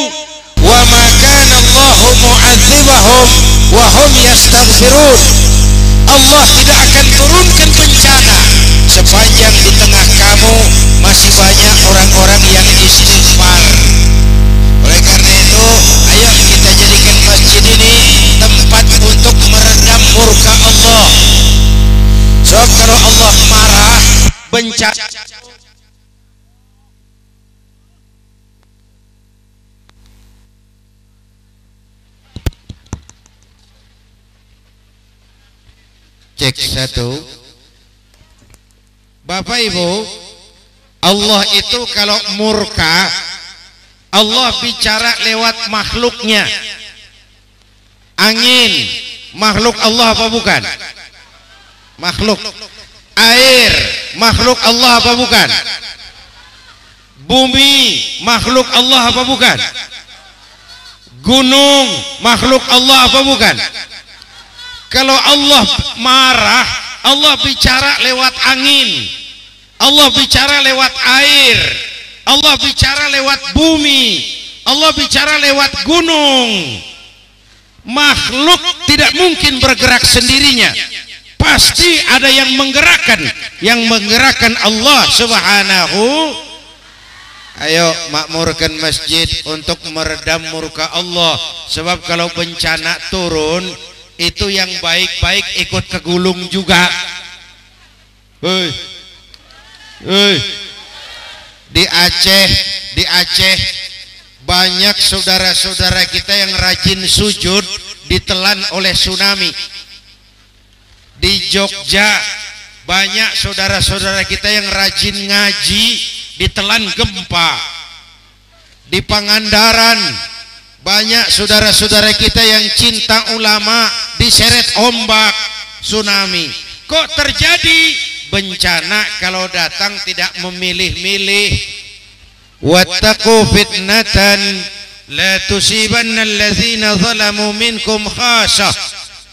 Wa ma kana Allahu mu'adzibahum wa hum yastaghfirun. Allah tidak akan turunkan bencana sepanjang di tengah kamu masih banyak orang-orang yang istighfar. Oleh karena itu, ayo kita jadikan masjid ini tempat untuk meredam murka Allah. Sebab kalau Allah marah, bencana. Cek satu. Bapak Ibu, Allah itu kalau murka, Allah bicara lewat makhluknya. Angin, makhluk Allah apa bukan? Makhluk. Air, makhluk Allah apa bukan? Bumi, makhluk Allah apa bukan? Gunung, makhluk Allah apa bukan? Kalau Allah marah, Allah bicara lewat angin, Allah bicara lewat air, Allah bicara lewat bumi, Allah bicara lewat gunung. Makhluk tidak mungkin bergerak sendirinya, pasti ada yang menggerakkan Allah Subhanahu. Ayo makmurkan masjid untuk meredam murka Allah. Sebab kalau bencana turun, itu yang baik-baik ikut kegulung juga. Di Aceh banyak saudara-saudara kita yang rajin sujud ditelan oleh tsunami. Di Jogja banyak saudara-saudara kita yang rajin ngaji ditelan gempa. Di Pangandaran banyak saudara-saudara kita yang cinta ulama diseret ombak tsunami. Kok terjadi bencana kalau datang tidak memilih-milih? Wattaqu fitnatan la tusibanna allazina zalamu minkum khassah.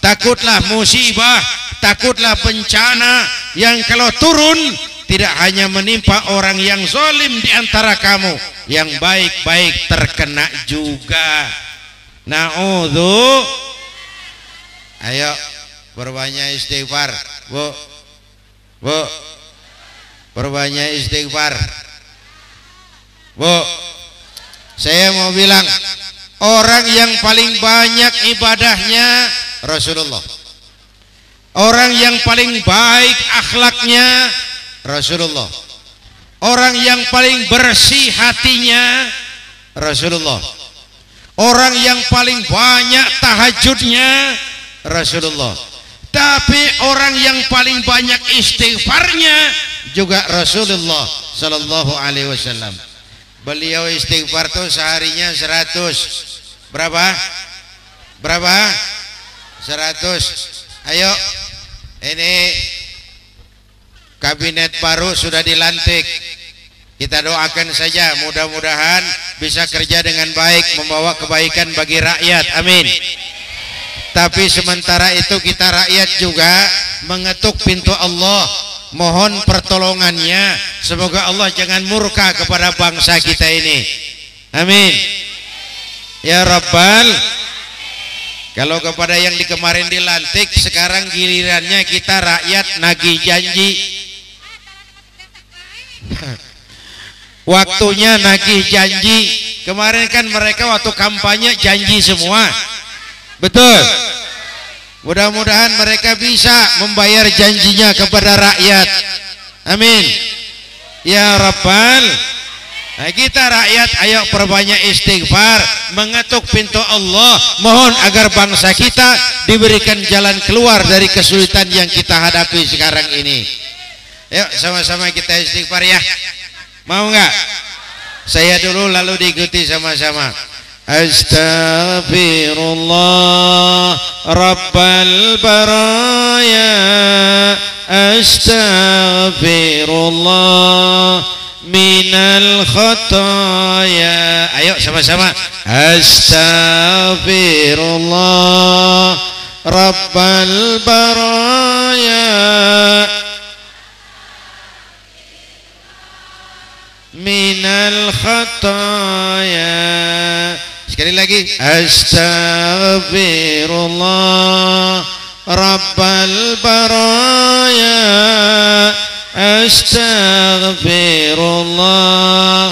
Takutlah musibah, takutlah bencana yang kalau turun tidak hanya menimpa orang yang zalim di antara kamu, yang baik-baik terkena juga. Na'udzu. Ayo perbanyak istighfar, Bu. Bu. Perbanyak istighfar. Bu. Saya mau bilang, orang yang paling banyak ibadahnya Rasulullah. Orang yang paling baik akhlaknya Rasulullah. Orang yang paling bersih hatinya Rasulullah. Orang yang paling banyak tahajudnya Rasulullah. Tapi orang yang paling banyak istighfarnya juga Rasulullah sallallahu alaihi wasallam. Beliau istighfar tuh seharinya 100. Berapa? Berapa? 100. Ayo, ini kabinet baru sudah dilantik. Kita doakan saja, mudah-mudahan bisa kerja dengan baik, membawa kebaikan bagi rakyat. Amin. Tapi sementara itu kita rakyat juga mengetuk pintu Allah, mohon pertolongannya. Semoga Allah jangan murka kepada bangsa kita ini. Amin. Ya Rabbal. Kalau kepada yang kemarin dilantik, sekarang gilirannya kita rakyat nagih janji. Waktunya nagih janji. Kemarin kan mereka waktu kampanye janji semua. Betul. Mudah-mudahan mereka bisa membayar janjinya kepada rakyat. Amin. Ya Rabbal. Nah, kita rakyat ayo perbanyak istighfar, mengetuk pintu Allah, mohon agar bangsa kita diberikan jalan keluar dari kesulitan yang kita hadapi sekarang ini. Yuk sama-sama kita istighfar ya. Mau nggak? Saya dulu lalu diikuti sama-sama. Astaghfirullah Rabbal baraya, astaghfirullah minal khataya. Ayo sama-sama. Astaghfirullah Rabbal baraya minal khataya. Sekali lagi. Astaghfirullah Rabbal baraya, astaghfirullah.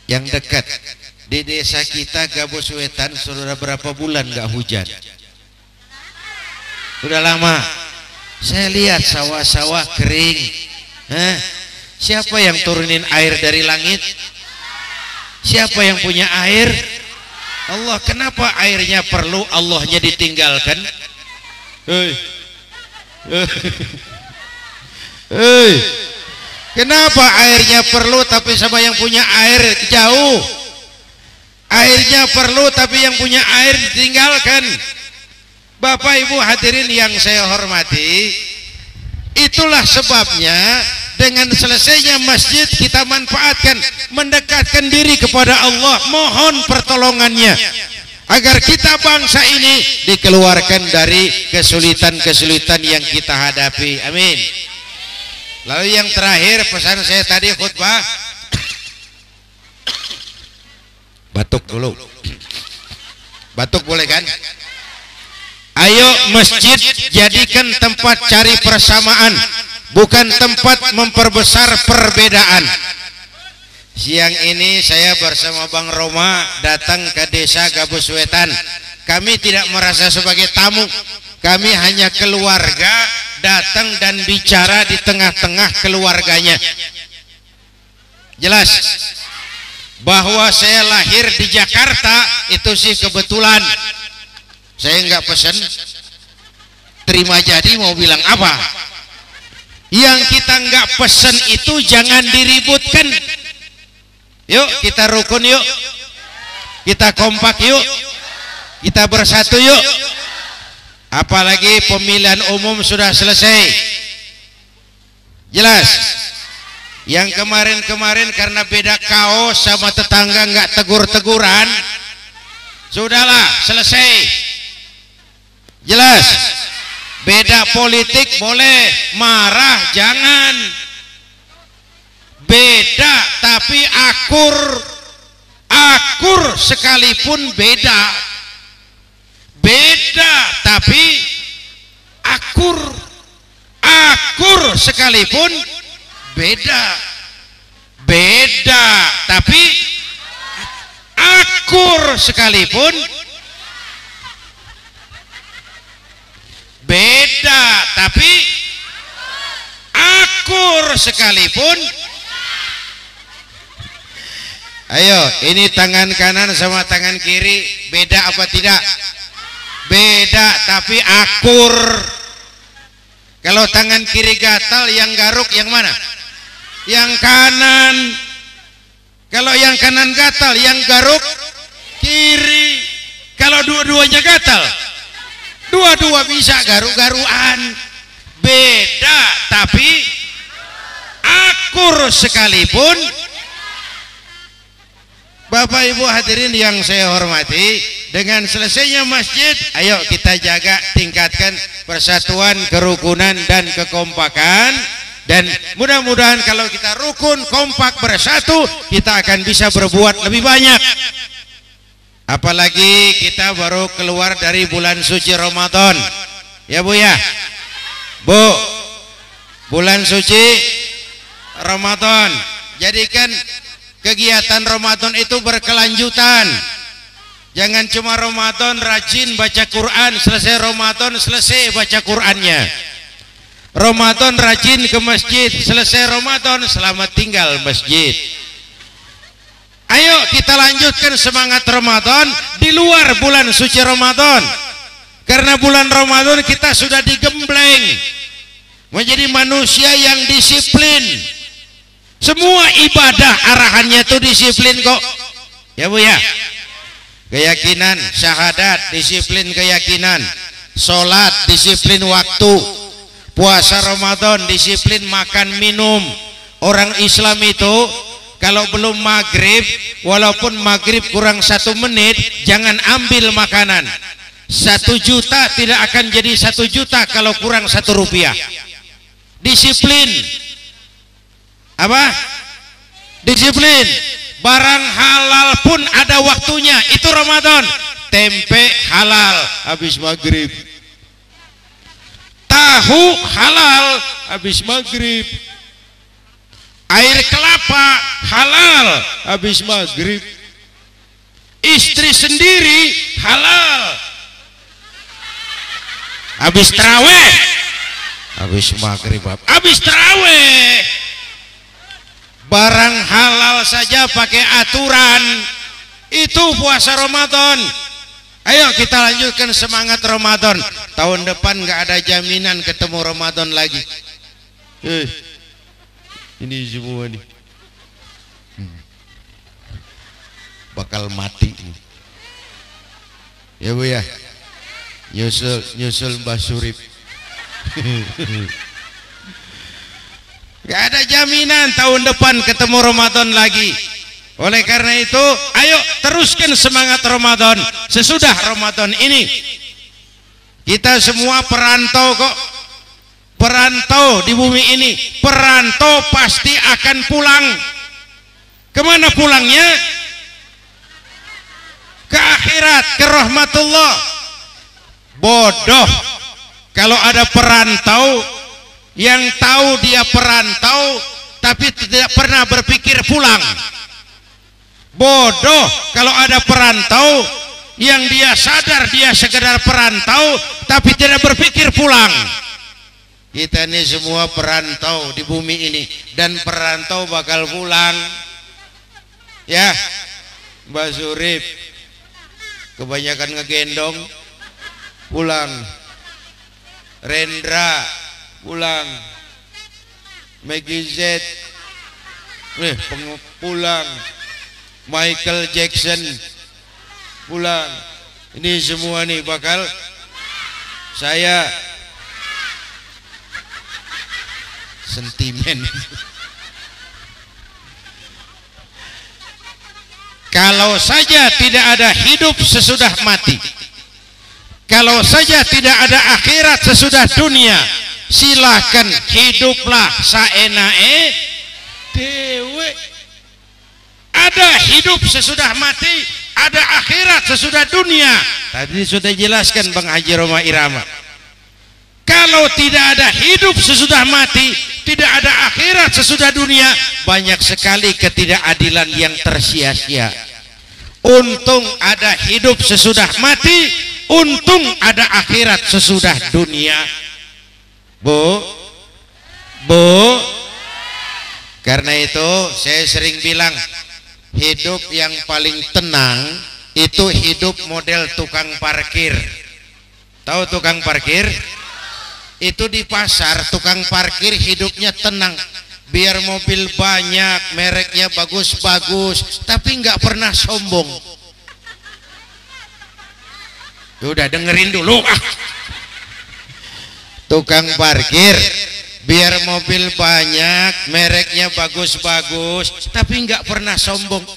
Yang dekat di desa kita Gabus Wetan sudah berapa bulan nggak hujan? Sudah lama. Saya lihat sawah-sawah kering. Siapa yang turunin air dari langit? Siapa yang punya air? Allah. Kenapa airnya perlu, Allahnya ditinggalkan? Kenapa airnya perlu tapi sama yang punya air jauh? Airnya perlu tapi yang punya air ditinggalkan. Bapak Ibu hadirin yang saya hormati, itulah sebabnya dengan selesainya masjid kita manfaatkan, mendekatkan diri kepada Allah, mohon pertolongannya agar kita bangsa ini dikeluarkan dari kesulitan-kesulitan yang kita hadapi. Amin. Lalu yang terakhir pesan saya tadi khutbah, batuk dulu. Batuk boleh kan? Ayo masjid jadikan tempat cari persamaan, bukan tempat memperbesar perbedaan. Siang ini saya bersama Bang Roma datang ke desa Gabus Wetan. Kami tidak merasa sebagai tamu, kami hanya keluarga datang dan bicara di tengah-tengah keluarganya. Jelas bahwa saya lahir di Jakarta itu sih kebetulan. Saya nggak pesen, terima jadi mau bilang apa? Yang kita nggak pesen itu jangan diributkan. Yuk kita rukun yuk, kita kompak yuk, kita bersatu yuk. Apalagi pemilihan umum sudah selesai. Jelas. Yang kemarin-kemarin karena beda kaos sama tetangga nggak tegur-teguran, sudahlah selesai. Jelas. Beda politik boleh, marah jangan. Beda tapi akur. Akur sekalipun beda. Beda tapi akur. Akur sekalipun beda. Beda tapi akur sekalipun beda tapi akur sekalipun. Ayo, ini tangan kanan sama tangan kiri beda apa tidak? Beda tapi akur. Kalau tangan kiri gatal, yang garuk yang mana? Yang kanan. Kalau yang kanan gatal, yang garuk kiri. Kalau dua-duanya gatal, dua-dua bisa garuk-garuan. Beda tapi akur sekalipun. Bapak Ibu hadirin yang saya hormati, dengan selesainya masjid, ayo kita jaga, tingkatkan persatuan, kerukunan dan kekompakan. Dan mudah-mudahan kalau kita rukun, kompak, bersatu, kita akan bisa berbuat lebih banyak. Apalagi kita baru keluar dari bulan suci Ramadan. Ya Bu ya? Bu, bulan suci Ramadan. Jadikan kegiatan Ramadan itu berkelanjutan. Jangan cuma Ramadan rajin baca Quran, selesai Ramadan selesai baca Qurannya. Ramadan rajin ke masjid, selesai Ramadan selamat tinggal masjid. Ayo kita lanjutkan semangat Ramadan di luar bulan suci Ramadan. Karena bulan Ramadan kita sudah digembleng menjadi manusia yang disiplin. Semua ibadah arahannya itu disiplin kok. Ya Bu ya? Keyakinan, syahadat, disiplin keyakinan. Sholat, disiplin waktu. Puasa Ramadan, disiplin makan minum. Orang Islam itu kalau belum maghrib, walaupun maghrib kurang 1 menit, jangan ambil makanan. 1 juta tidak akan jadi 1 juta kalau kurang 1 rupiah. Disiplin. Apa? Disiplin. Barang halal pun ada waktunya. Itu Ramadan. Tempe halal habis maghrib. Tahu halal habis maghrib. Air kelapa halal habis maghrib. Istri sendiri halal habis tarawih. Habis maghrib, habis tarawih. Barang halal saja pakai aturan. Itu puasa Ramadan. Ayo kita lanjutkan semangat Ramadan. Tahun depan nggak ada jaminan ketemu Ramadan lagi. Ini semua nih bakal mati nih. Ya Bu ya, nyusul Mbah Surip. Gak ada jaminan tahun depan ketemu Ramadan lagi. Oleh karena itu, ayo teruskan semangat Ramadan. Sesudah Ramadan ini, kita semua perantau kok. Perantau di bumi ini. Perantau pasti akan pulang. Kemana pulangnya? Ke akhirat, ke rahmatullah. Bodoh kalau ada perantau yang tahu dia perantau tapi tidak pernah berpikir pulang. Bodoh kalau ada perantau yang dia sadar dia sekedar perantau tapi tidak berpikir pulang. Kita ini semua perantau di bumi ini, dan perantau bakal pulang. Ya, Mbak Surip kebanyakan ngegendong, pulang. Rendra pulang. Maggie Z pulang. Michael Jackson pulang. Ini semua nih bakal saya sentimen. Kalau saja tidak ada hidup sesudah mati, Kalau saja tidak ada akhirat sesudah dunia, silakan hiduplah saenae dewe. Ada hidup sesudah mati, ada akhirat sesudah dunia. Tadi sudah jelaskan Bang Haji Roma Irama. Kalau tidak ada hidup sesudah mati, tidak ada akhirat sesudah dunia, banyak sekali ketidakadilan yang tersia-sia. Untung ada hidup sesudah mati, untung ada akhirat sesudah dunia. Bu, karena itu saya sering bilang, hidup yang paling tenang itu hidup model tukang parkir. Tahu tukang parkir? Itu di pasar tukang parkir hidupnya tenang, biar mobil banyak, mereknya bagus-bagus, tapi nggak pernah sombong. Udah dengerin dulu ah. Tukang parkir biar mobil banyak, mereknya bagus-bagus, tapi nggak pernah sombong.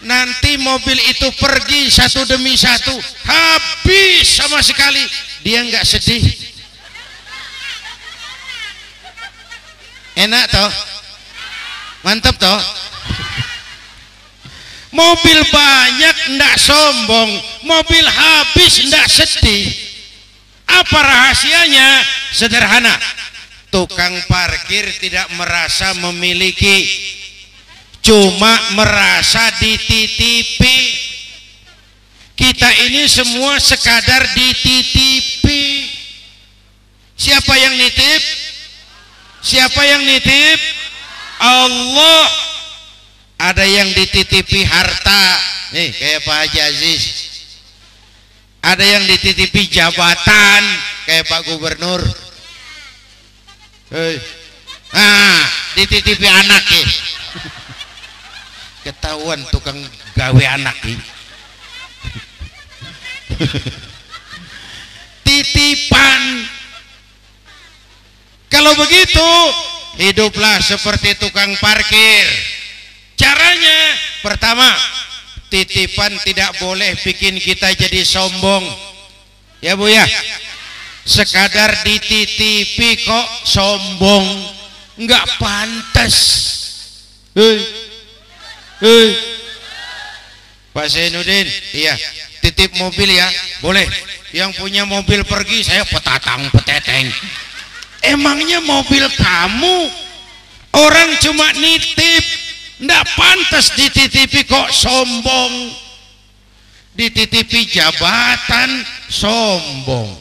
Nanti mobil itu pergi satu demi satu, habis sama sekali, dia nggak sedih. Enak toh, mantap toh. Mobil banyak ndak sombong, mobil habis ndak sedih. Apa rahasianya? Sederhana, tukang parkir tidak merasa memiliki, cuma merasa dititipi. Kita ini semua sekadar dititipi. Siapa yang nitip? Siapa yang nitip? Allah. Ada yang dititipi harta, nih kayak Pak Haji Aziz. Ada yang dititipi jabatan, kayak Pak Gubernur. Dititipi anak ya. Ketahuan tukang gawe anak ini. Titipan. Kalau begitu, hiduplah seperti tukang parkir. Caranya, pertama, titipan tidak boleh bikin kita jadi sombong. Ya Bu ya, sekadar dititipi kok sombong, nggak pantas. Pak Zainuddin, iya, titip mobil ya, boleh. Yang punya mobil pergi, saya petatang peteteng. Emangnya mobil kamu? Orang cuma nitip, ndak pantas dititipi kok sombong. Dititipi jabatan sombong,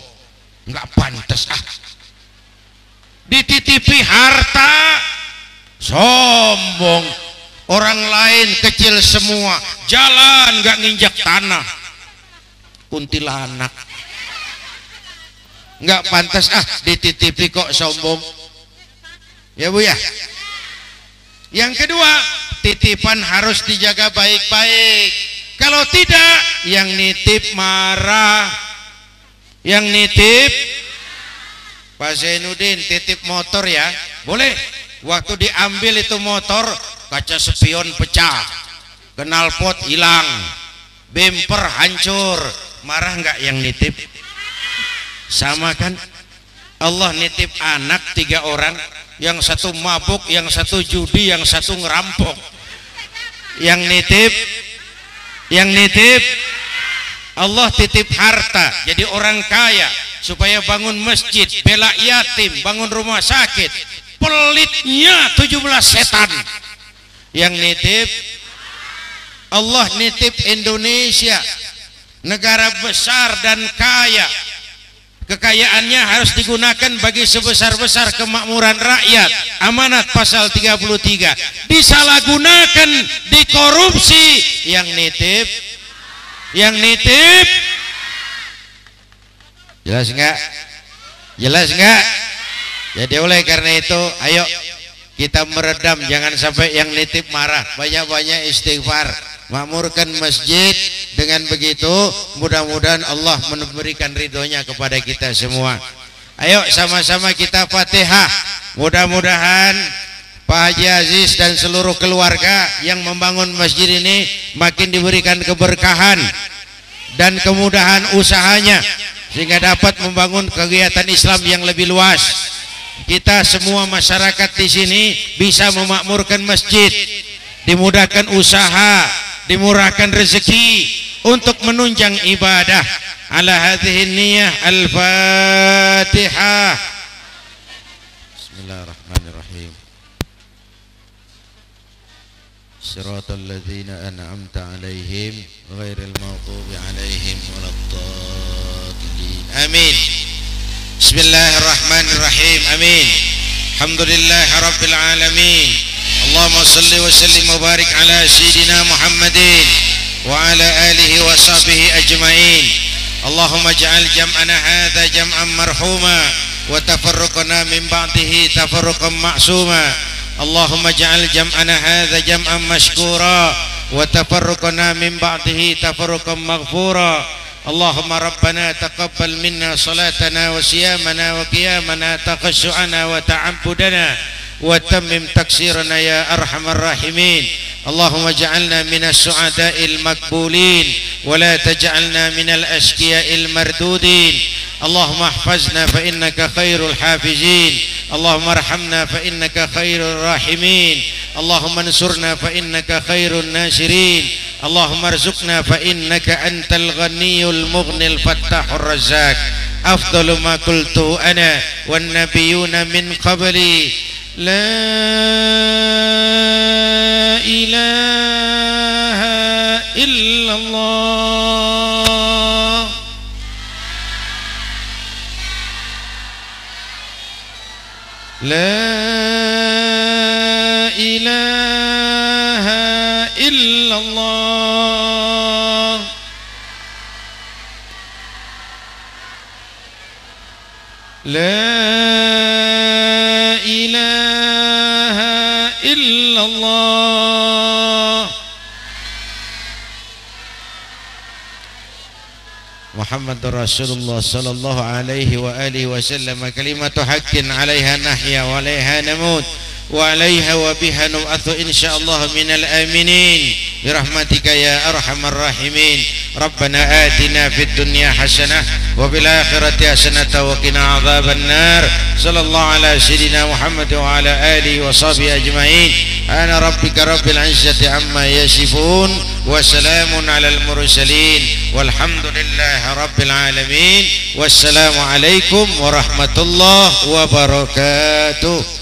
nggak pantas ah. Dititipi harta sombong, orang lain kecil semua, jalan nggak nginjak tanah, kuntilanak. Nggak pantas ah dititipi kok sombong. Ya Bu ya. Yang kedua, titipan harus dijaga baik-baik. Kalau tidak, yang nitip marah. Yang nitip, Pak Zainuddin titip motor ya, boleh. Waktu diambil itu motor, kaca spion pecah, knalpot hilang, bumper hancur, marah nggak yang nitip? Sama kan? Allah nitip anak 3 orang, yang satu mabuk, yang satu judi, yang satu ngerampok. Yang nitip Allah titip harta, jadi orang kaya supaya bangun masjid, bela yatim, bangun rumah sakit. Pelitnya 17 setan. Yang nitip Allah nitip Indonesia, negara besar dan kaya. Kekayaannya harus digunakan bagi sebesar-besar kemakmuran rakyat. Amanat pasal 33. Disalahgunakan, dikorupsi. Yang nitip jelas enggak? Jelas enggak? Jadi oleh karena itu, ayo kita meredam, jangan sampai yang nitip marah. Banyak-banyak istighfar, makmurkan masjid. Dengan begitu mudah-mudahan Allah memberikan ridhonya kepada kita semua. Ayo sama-sama kita Fatihah. Mudah-mudahan Pak Haji Aziz dan seluruh keluarga yang membangun masjid ini makin diberikan keberkahan, dan kemudahan usahanya sehingga dapat membangun kegiatan Islam yang lebih luas. Kita semua masyarakat di sini bisa memakmurkan masjid, dimudahkan usaha, dimurahkan rezeki untuk menunjang ibadah. Ala hadhihi niyyah al-Fatihah. Bismillahirrahmanirrahim. Siratal ladzina an'amta 'alaihim ghairil maghdubi 'alaihim waladdallin. Amin. Bismillahirrahmanirrahim. Amin. Alhamdulillahi rabbil alamin. Allahumma salli wa sallim wa barik ala sayyidina Muhammadin wa ala alihi wa sahbihi ajma'in. Allahumma ij'al jam'ana hadza jam'an marhuma wa tafarruqana min ba'dihi tafarruqan ma'suma. Allahumma ij'al jam'ana hadza jam'an mashkura wa tafarruqana min ba'dihi tafarruqan maghfura. Allahumma rabbana taqabbal minna salatana wa siyamana wa qiyamana takhashu'ana wa ta'abbudana wa tammim taksirana ya arhamar rahimin. Allahumma ja'alna minas su'ada'il makbulin wa la taj'alna minal ashqiya'il mardudin. Allahumma ihfazna fa innaka khairul hafizin. Allahumma arhamna fa innaka khairur rahimin. Allahumma ansurna fa innaka khairun nasirin. Allahumma arzuqna fa innaka antal ghaniyul mughnil fattahur razzaq. Afdalu ma qultu ana wan nabiyyuna min qabli. La ilaha illallah. La ilaha illallah. La ilaha illallah. Muhammadur Rasulullah sallallahu alaihi wa alihi wasallam kalimatu haqqin 'alaiha nahya wa 'alaiha namut wa 'alaiha wa biha nub'atsu insyaallah minal aminin bi rahmatika ya arhamar rahimin. Rabbana atina fid dunya hasanah wa bil akhirati hasanah wa qina adzabannar. Sallallahu ala sayyidina Muhammad wa ala alihi wa sahbihi ajmain. Ana rabbika rabbil izzati amma yasifun wa salamun alal mursalin walhamdulillahi rabbil alamin. Wassalamu alaikum warahmatullahi wabarakatuh.